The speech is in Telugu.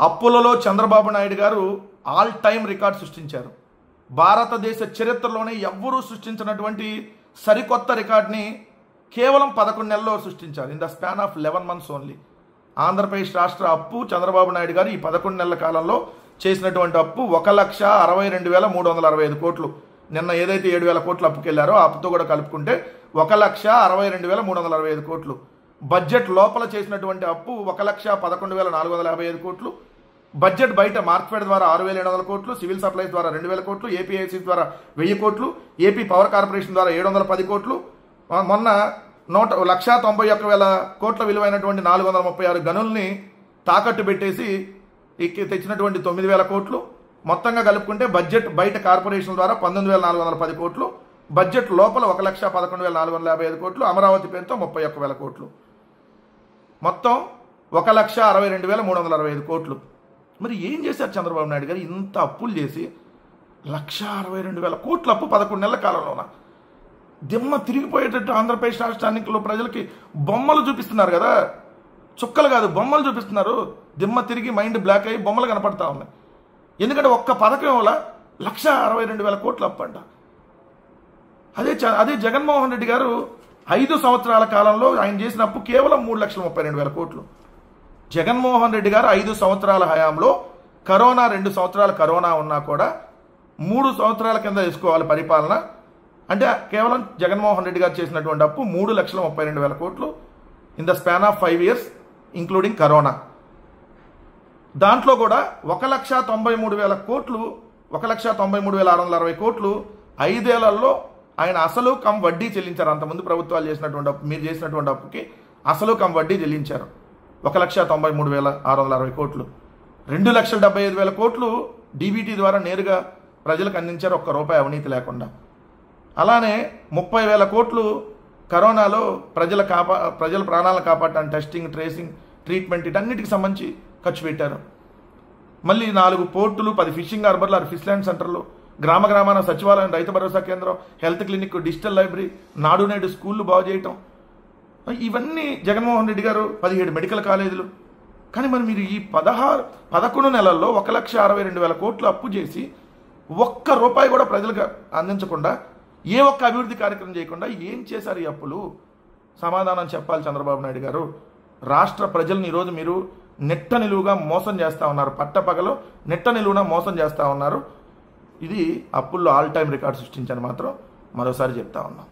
అప్పులలో చంద్రబాబు నాయుడు గారు ఆల్ టైమ్ రికార్డ్ సృష్టించారు. భారతదేశ చరిత్రలోనే ఎవ్వరూ సృష్టించినటువంటి సరికొత్త రికార్డ్ని కేవలం 11 నెలల్లో సృష్టించారు. In the span of 11 months only. Andhra Pradesh రాష్ట్ర అప్పు చంద్రబాబు నాయుడు గారు ఈ 11 నెలల కాలంలో చేసినటువంటి అప్పు 1,62,365 కోట్లు. నిన్న ఏదైతే 7,000 కోట్లు అప్పుకెళ్లారో ఆ అప్పుతో కూడా కలుపుకుంటే 1,62,365 కోట్లు. బడ్జెట్ లోపల చేసినటువంటి అప్పు 1,11,455 కోట్లు. బడ్జెట్ బయట మార్క్ఫెడ్ ద్వారా 6,700 కోట్లు, సివిల్ సప్లైస్ ద్వారా 2,000 కోట్లు, ఏపీఐసి ద్వారా 1000 కోట్లు, ఏపీ పవర్ కార్పొరేషన్ ద్వారా 710 కోట్లు, మొన్న 1,91,000 కోట్ల విలువైనటువంటి 436 గనుల్ని తాకట్టు పెట్టేసి తెచ్చినటువంటి 9,000 కోట్లు. మొత్తంగా కలుపుకుంటే బడ్జెట్ బయట కార్పొరేషన్ ద్వారా 19,410 కోట్లు, బడ్జెట్ లోపల 1,11,455 కోట్లు, అమరావతి పేరుతో 31,000 కోట్లు, మొత్తం 1,62,365 కోట్లు. మరి ఏం చేశారు చంద్రబాబు నాయుడు గారు? ఇంత అప్పులు చేసి 1,62,000 కోట్ల అప్పు 11 నెలల కాలంలోన దిమ్మ తిరిగిపోయేటట్టు ఆంధ్రప్రదేశ్ రాష్ట్రానికి ప్రజలకి బొమ్మలు చూపిస్తున్నారు కదా, చుక్కలు కాదు బొమ్మలు చూపిస్తున్నారు. దిమ్మ తిరిగి మైండ్ బ్లాక్ అయ్యి బొమ్మలు కనపడతా ఉన్నాయి. ఎందుకంటే ఒక్క పథకం వల్ల 1,62,000 కోట్ల అప్పు అంట. అదే జగన్మోహన్ రెడ్డి గారు 5 సంవత్సరాల కాలంలో ఆయన చేసిన అప్పు కేవలం 3,32,000 కోట్లు. జగన్మోహన్ రెడ్డి గారు 5 సంవత్సరాల హయాంలో కరోనా 2 సంవత్సరాల కరోనా ఉన్నా కూడా 3 సంవత్సరాల కింద వేసుకోవాలి పరిపాలన అంటే కేవలం జగన్మోహన్ రెడ్డి గారు చేసినటువంటి అప్పు 3,32,000 కోట్లు in the span of 5 years including corona. దాంట్లో కూడా 1,93,000 కోట్లు, 1,93,660 కోట్లు 5 ఏళ్లలో ఆయన అసలు కమ్ వడ్డీ చెల్లించారు. అంతకుముందు ప్రభుత్వాలు చేసినటువంటి అప్పు, మీరు చేసినటువంటి అప్పుకి అసలు కమ్ వడ్డీ చెల్లించారు 1,93,660 కోట్లు. 2,75,000 కోట్లు డీబీటీ ద్వారా నేరుగా ప్రజలకు అందించారు, ఒక్క రూపాయి అవినీతి లేకుండా. అలానే 30,000 కోట్లు కరోనాలో ప్రజల ప్రాణాలను కాపాడటానికి టెస్టింగ్, ట్రేసింగ్, ట్రీట్మెంట్ వీటన్నిటికి సంబంధించి ఖర్చు పెట్టారు. మళ్ళీ 4 పోర్టులు, 10 ఫిషింగ్ హార్బర్లు, 6 ఫిష్ ల్యాండ్ సెంటర్లు, గ్రామ గ్రామాన సచివాలయం, రైతు భరోసా కేంద్రం, హెల్త్ క్లినిక్, డిజిటల్ లైబ్రరీ, నాడు నేడు స్కూళ్ళు బాగు చేయటం, ఇవన్నీ జగన్మోహన్ రెడ్డి గారు 17 మెడికల్ కాలేజీలు. కానీ మరి మీరు ఈ 11 నెలల్లో 1,62,000 కోట్లు అప్పు చేసి ఒక్క రూపాయి కూడా ప్రజలకు అందించకుండా, ఏ ఒక్క అభివృద్ధి కార్యక్రమం చేయకుండా ఏం చేశారు ఈ అప్పులు? సమాధానం చెప్పాలి చంద్రబాబు నాయుడు గారు. రాష్ట్ర ప్రజల్ని ఈరోజు మీరు నెట్ట నిలువుగా మోసం చేస్తూ ఉన్నారు, పట్టపగలు నెట్ట నిలువున మోసం చేస్తూ ఉన్నారు. ఇది అప్పుల్లో ఆల్ టైమ్ రికార్డ్ సృష్టించని మాత్రం మరోసారి చెప్తా ఉన్నాం.